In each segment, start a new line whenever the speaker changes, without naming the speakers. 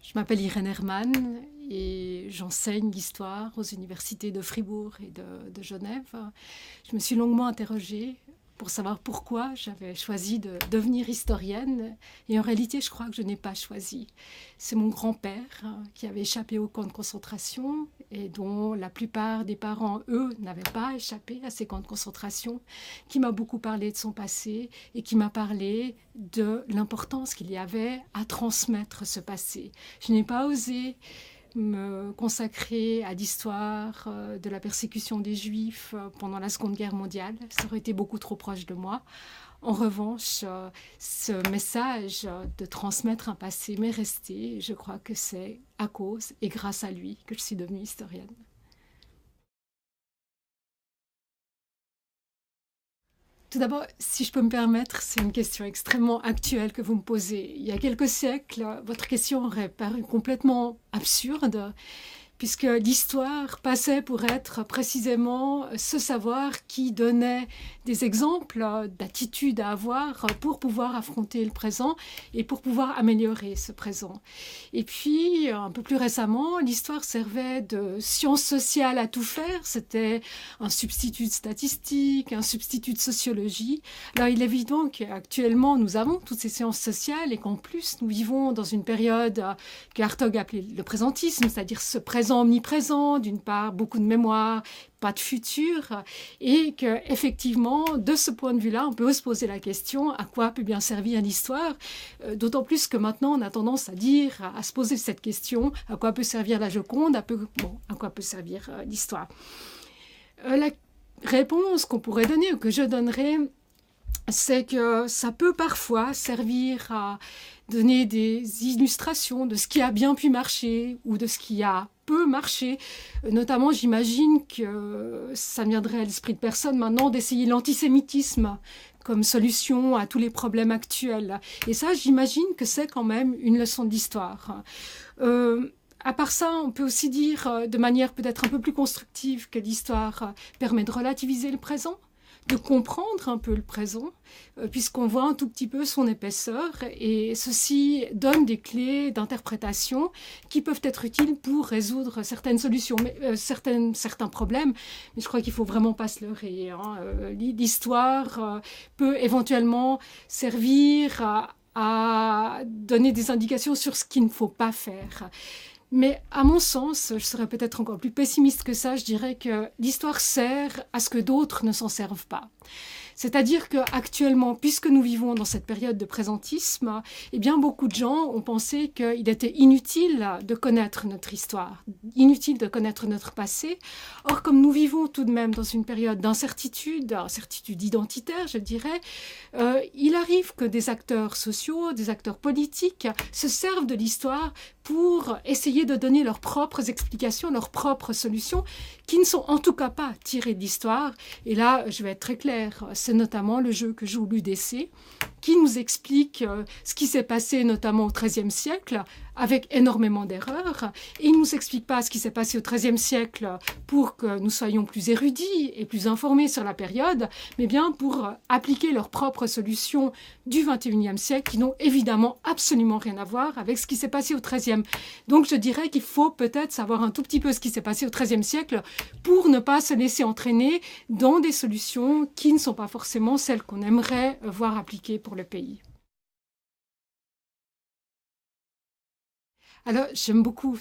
Je m'appelle Irène Hermann et j'enseigne l'histoire aux universités de Fribourg et de Genève. Je me suis longuement interrogée pour savoir pourquoi j'avais choisi de devenir historienne. Et en réalité, je crois que je n'ai pas choisi. C'est mon grand-père qui avait échappé au camp de concentration et dont la plupart des parents, eux, n'avaient pas échappé à ces camps de concentration, qui m'a beaucoup parlé de son passé et qui m'a parlé de l'importance qu'il y avait à transmettre ce passé. Je n'ai pas osé me consacrer à l'histoire de la persécution des Juifs pendant la Seconde Guerre mondiale. Ça aurait été beaucoup trop proche de moi. En revanche, ce message de transmettre un passé m'est resté. Je crois que c'est à cause et grâce à lui que je suis devenue historienne. Tout d'abord, si je peux me permettre, c'est une question extrêmement actuelle que vous me posez. Il y a quelques siècles, votre question aurait paru complètement absurde, puisque l'histoire passait pour être précisément ce savoir qui donnait des exemples d'attitudes à avoir pour pouvoir affronter le présent et pour pouvoir améliorer ce présent. Et puis, un peu plus récemment, l'histoire servait de science sociale à tout faire. C'était un substitut de statistique, un substitut de sociologie. Alors, il est évident qu'actuellement, nous avons toutes ces sciences sociales et qu'en plus, nous vivons dans une période que Hartog appelait le présentisme, c'est-à-dire ce présent omniprésent, d'une part, beaucoup de mémoire, pas de futur, et qu'effectivement, de ce point de vue-là, on peut se poser la question à quoi peut bien servir l'histoire, d'autant plus que maintenant, on a tendance à dire, à se poser cette question, à quoi peut servir la Joconde, à quoi peut servir l'histoire. La réponse qu'on pourrait donner, ou que je donnerais, c'est que ça peut parfois servir à donner des illustrations de ce qui a bien pu marcher ou de ce qui a peu marché. Notamment, j'imagine que ça ne viendrait à l'esprit de personne maintenant d'essayer l'antisémitisme comme solution à tous les problèmes actuels. Et ça, j'imagine que c'est quand même une leçon d'histoire. À part ça, on peut aussi dire de manière peut-être un peu plus constructive que l'histoire permet de relativiser le présent, de comprendre un peu le présent, puisqu'on voit un tout petit peu son épaisseur, et ceci donne des clés d'interprétation qui peuvent être utiles pour résoudre certaines solutions, certains problèmes, mais je crois qu'il ne faut vraiment pas se leurrer. L'histoire peut éventuellement servir à donner des indications sur ce qu'il ne faut pas faire. Mais à mon sens, je serais peut-être encore plus pessimiste que ça, je dirais que l'histoire sert à ce que d'autres ne s'en servent pas. C'est-à-dire qu'actuellement, puisque nous vivons dans cette période de présentisme, eh bien beaucoup de gens ont pensé qu'il était inutile de connaître notre histoire, inutile de connaître notre passé. Or, comme nous vivons tout de même dans une période d'incertitude, incertitude identitaire, je dirais, il arrive que des acteurs sociaux, des acteurs politiques se servent de l'histoire pour essayer de donner leurs propres explications, leurs propres solutions, qui ne sont en tout cas pas tirées de l'histoire. Et là, je vais être très claire, c'est notamment le jeu que joue l'UDC, qui nous explique ce qui s'est passé notamment au XIIIe siècle, avec énormément d'erreurs. Et il ne nous explique pas ce qui s'est passé au XIIIe siècle pour que nous soyons plus érudits et plus informés sur la période, mais bien pour appliquer leurs propres solutions du XXIe siècle, qui n'ont évidemment absolument rien à voir avec ce qui s'est passé au XIIIe. Donc je dirais qu'il faut peut-être savoir un tout petit peu ce qui s'est passé au XIIIe siècle pour ne pas se laisser entraîner dans des solutions qui ne sont pas forcément celles qu'on aimerait voir appliquées pour le pays. Alors, j'aime beaucoup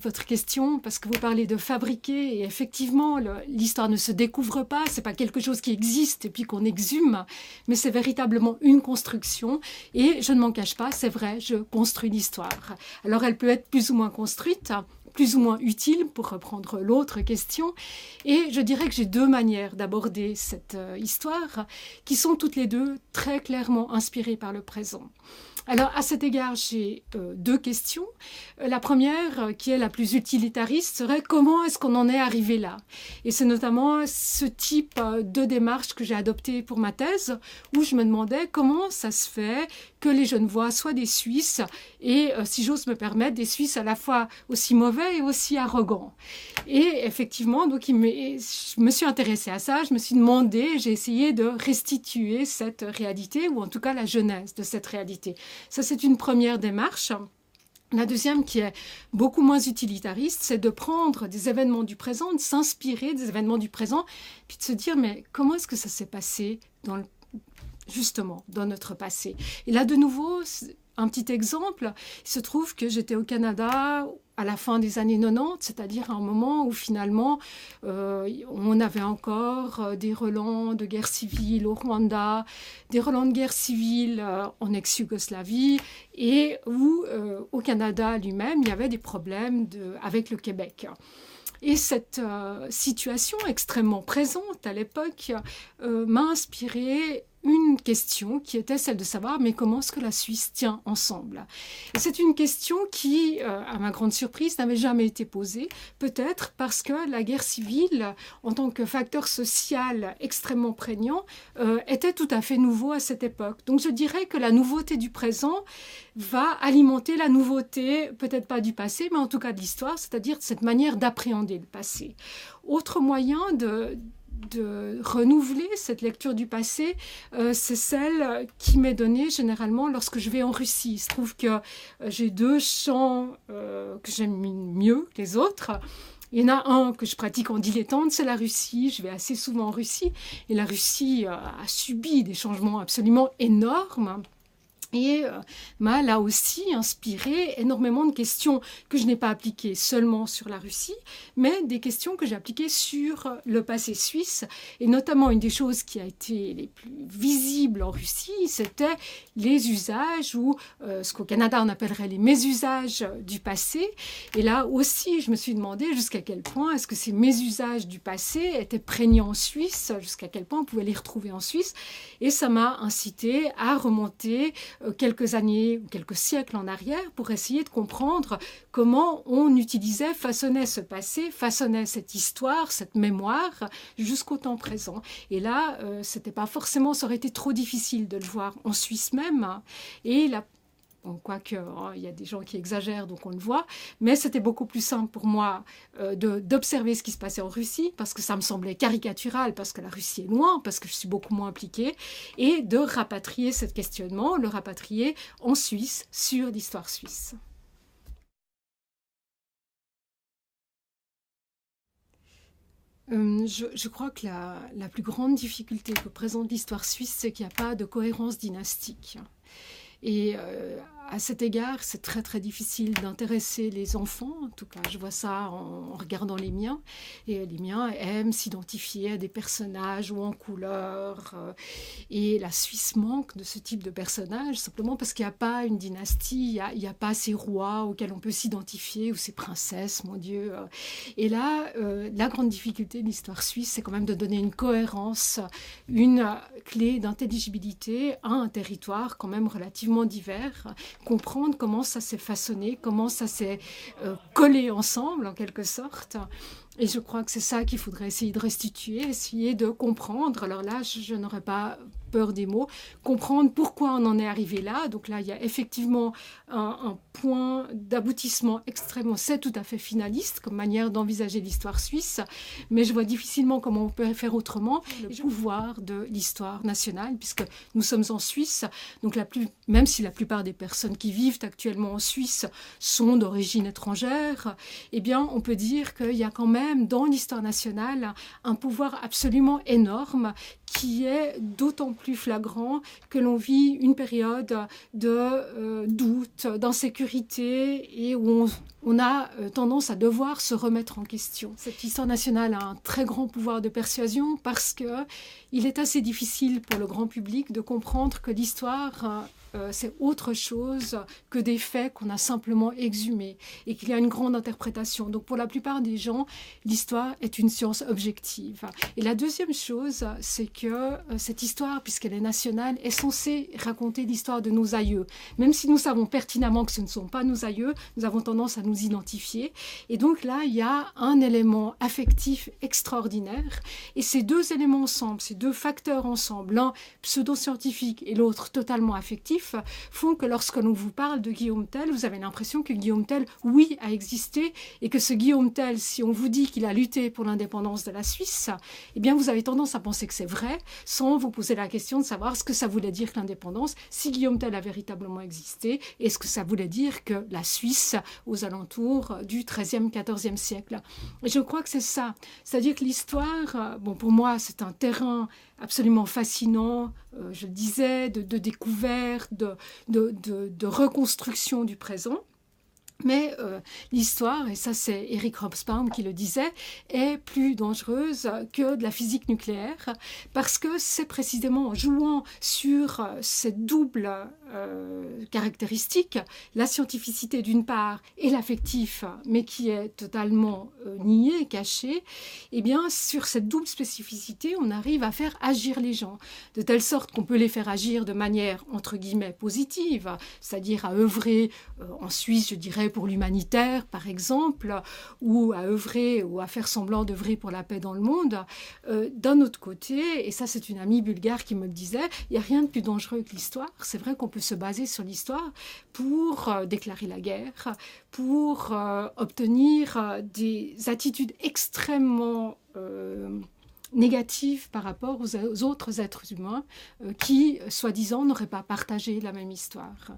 votre question parce que vous parlez de fabriquer et effectivement, l'histoire ne se découvre pas, c'est pas quelque chose qui existe et puis qu'on exhume, mais c'est véritablement une construction et je ne m'en cache pas, c'est vrai, je construis l'histoire. Alors, elle peut être plus ou moins construite, plus ou moins utile pour reprendre l'autre question et je dirais que j'ai deux manières d'aborder cette histoire qui sont toutes les deux très clairement inspirées par le présent. Alors, à cet égard, j'ai deux questions. La première, qui est la plus utilitariste, serait comment est-ce qu'on en est arrivé là? Et c'est notamment ce type de démarche que j'ai adopté pour ma thèse, où je me demandais comment ça se fait que les Genevois soient des Suisses, et si j'ose me permettre, des Suisses à la fois aussi mauvais et aussi arrogants. Et effectivement, donc, je me suis intéressée à ça, je me suis demandé, j'ai essayé de restituer cette réalité, ou en tout cas la genèse de cette réalité. Ça, c'est une première démarche. La deuxième, qui est beaucoup moins utilitariste, c'est de prendre des événements du présent, de s'inspirer des événements du présent, puis de se dire, mais comment est-ce que ça s'est passé justement dans notre passé? Et là, de nouveau, un petit exemple, il se trouve que j'étais au Canada à la fin des années 90, c'est-à-dire à un moment où finalement on avait encore des relents de guerre civile au Rwanda, des relents de guerre civile en ex-Yougoslavie, et où au Canada lui-même, il y avait des problèmes avec le Québec. Et cette situation extrêmement présente à l'époque m'a inspiré une question qui était celle de savoir mais comment est-ce que la Suisse tient ensemble. Et c'est une question qui, à ma grande surprise, n'avait jamais été posée, peut-être parce que la guerre civile, en tant que facteur social extrêmement prégnant, était tout à fait nouveau à cette époque. Donc je dirais que la nouveauté du présent va alimenter la nouveauté, peut-être pas du passé, mais en tout cas de l'histoire, c'est-à-dire de cette manière d'appréhender le passé. Autre moyen de renouveler cette lecture du passé, c'est celle qui m'est donnée généralement lorsque je vais en Russie. Il se trouve que j'ai deux chants que j'aime mieux que les autres. Il y en a un que je pratique en dilettante, c'est la Russie. Je vais assez souvent en Russie. Et la Russie a subi des changements absolument énormes. Et m'a là aussi inspiré énormément de questions que je n'ai pas appliquées seulement sur la Russie, mais des questions que j'ai appliquées sur le passé suisse. Et notamment, une des choses qui a été les plus visibles en Russie, c'était les usages, ou ce qu'au Canada on appellerait les mésusages du passé. Et là aussi, je me suis demandé jusqu'à quel point est-ce que ces mésusages du passé étaient prégnants en Suisse, jusqu'à quel point on pouvait les retrouver en Suisse. Et ça m'a incité à remonter quelques années ou quelques siècles en arrière pour essayer de comprendre comment on utilisait, façonnait ce passé, façonnait cette histoire, cette mémoire jusqu'au temps présent. Et là, c'était pas forcément, ça aurait été trop difficile de le voir en Suisse même. Et là, bon, quoique, il y a des gens qui exagèrent, donc on le voit, mais c'était beaucoup plus simple pour moi d'observer ce qui se passait en Russie, parce que ça me semblait caricatural, parce que la Russie est loin, parce que je suis beaucoup moins impliquée, et de rapatrier ce questionnement, le rapatrier en Suisse, sur l'histoire suisse. Je crois que la plus grande difficulté que présente l'histoire suisse, c'est qu'il n'y a pas de cohérence dynastique. Et à cet égard, c'est très très difficile d'intéresser les enfants. En tout cas, je vois ça en regardant les miens. Et les miens aiment s'identifier à des personnages ou en couleur. Et la Suisse manque de ce type de personnages, simplement parce qu'il n'y a pas une dynastie, il n'y a pas ces rois auxquels on peut s'identifier, ou ces princesses, mon Dieu. Et là, la grande difficulté de l'histoire suisse, c'est quand même de donner une cohérence, une clé d'intelligibilité à un territoire quand même relativement divers, comprendre comment ça s'est façonné, comment ça s'est collé ensemble en quelque sorte. Et je crois que c'est ça qu'il faudrait essayer de restituer, essayer de comprendre. Alors là, je n'aurais pas peur des mots, comprendre pourquoi on en est arrivé là. Donc là, il y a effectivement un point d'aboutissement extrêmement, c'est tout à fait finaliste comme manière d'envisager l'histoire suisse, mais je vois difficilement comment on peut faire autrement le pouvoir de l'histoire nationale, puisque nous sommes en Suisse, donc même si la plupart des personnes qui vivent actuellement en Suisse sont d'origine étrangère, eh bien, on peut dire qu'il y a quand même dans l'histoire nationale un pouvoir absolument énorme qui est d'autant plus flagrant que l'on vit une période de doute, d'insécurité et où on a tendance à devoir se remettre en question. Cette histoire nationale a un très grand pouvoir de persuasion parce qu'il est assez difficile pour le grand public de comprendre que l'histoire c'est autre chose que des faits qu'on a simplement exhumés et qu'il y a une grande interprétation. Donc pour la plupart des gens, l'histoire est une science objective. Et la deuxième chose, c'est que cette histoire, puisqu'elle est nationale, est censée raconter l'histoire de nos aïeux. Même si nous savons pertinemment que ce ne sont pas nos aïeux, nous avons tendance à nous identifier. Et donc là, il y a un élément affectif extraordinaire. Et ces deux éléments ensemble, ces deux facteurs ensemble, l'un pseudo-scientifique et l'autre totalement affectif, font que lorsque l'on vous parle de Guillaume Tell, vous avez l'impression que Guillaume Tell, oui, a existé, et que ce Guillaume Tell, si on vous dit qu'il a lutté pour l'indépendance de la Suisse, eh bien vous avez tendance à penser que c'est vrai, sans vous poser la question de savoir ce que ça voulait dire que l'indépendance, si Guillaume Tell a véritablement existé, et ce que ça voulait dire que la Suisse, aux alentours du XIIIe, XIVe siècle. Et je crois que c'est ça. C'est-à-dire que l'histoire, bon, pour moi, c'est un terrain absolument fascinant, je le disais, de découverte, de reconstruction du présent. Mais l'histoire, et ça c'est Eric Hobsbawm qui le disait, est plus dangereuse que de la physique nucléaire parce que c'est précisément en jouant sur cette double caractéristique, la scientificité d'une part et l'affectif, mais qui est totalement nié, caché, et bien sur cette double spécificité, on arrive à faire agir les gens, de telle sorte qu'on peut les faire agir de manière entre guillemets positive, c'est-à-dire à œuvrer en Suisse, je dirais, pour l'humanitaire, par exemple, ou à œuvrer ou à faire semblant d'œuvrer pour la paix dans le monde. D'un autre côté, et ça c'est une amie bulgare qui me le disait, il n'y a rien de plus dangereux que l'histoire. C'est vrai qu'on peut se baser sur l'histoire pour déclarer la guerre, pour obtenir des attitudes extrêmement négative par rapport aux autres êtres humains qui, soi-disant, n'auraient pas partagé la même histoire.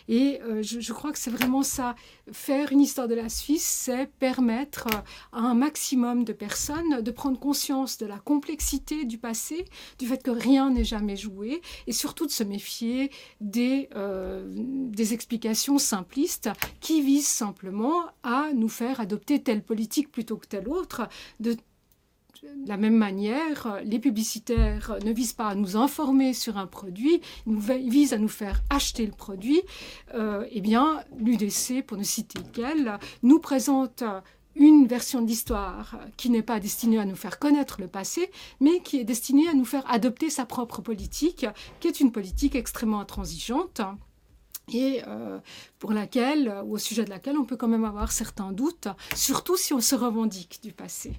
Et je crois que c'est vraiment ça. Faire une histoire de la Suisse, c'est permettre à un maximum de personnes de prendre conscience de la complexité du passé, du fait que rien n'est jamais joué, et surtout de se méfier des explications simplistes qui visent simplement à nous faire adopter telle politique plutôt que telle autre, de la même manière, les publicitaires ne visent pas à nous informer sur un produit, ils visent à nous faire acheter le produit. Eh bien, l'UDC, pour ne citer qu'elle, nous présente une version de l'histoire qui n'est pas destinée à nous faire connaître le passé, mais qui est destinée à nous faire adopter sa propre politique, qui est une politique extrêmement intransigeante et pour laquelle, ou au sujet de laquelle on peut quand même avoir certains doutes, surtout si on se revendique du passé.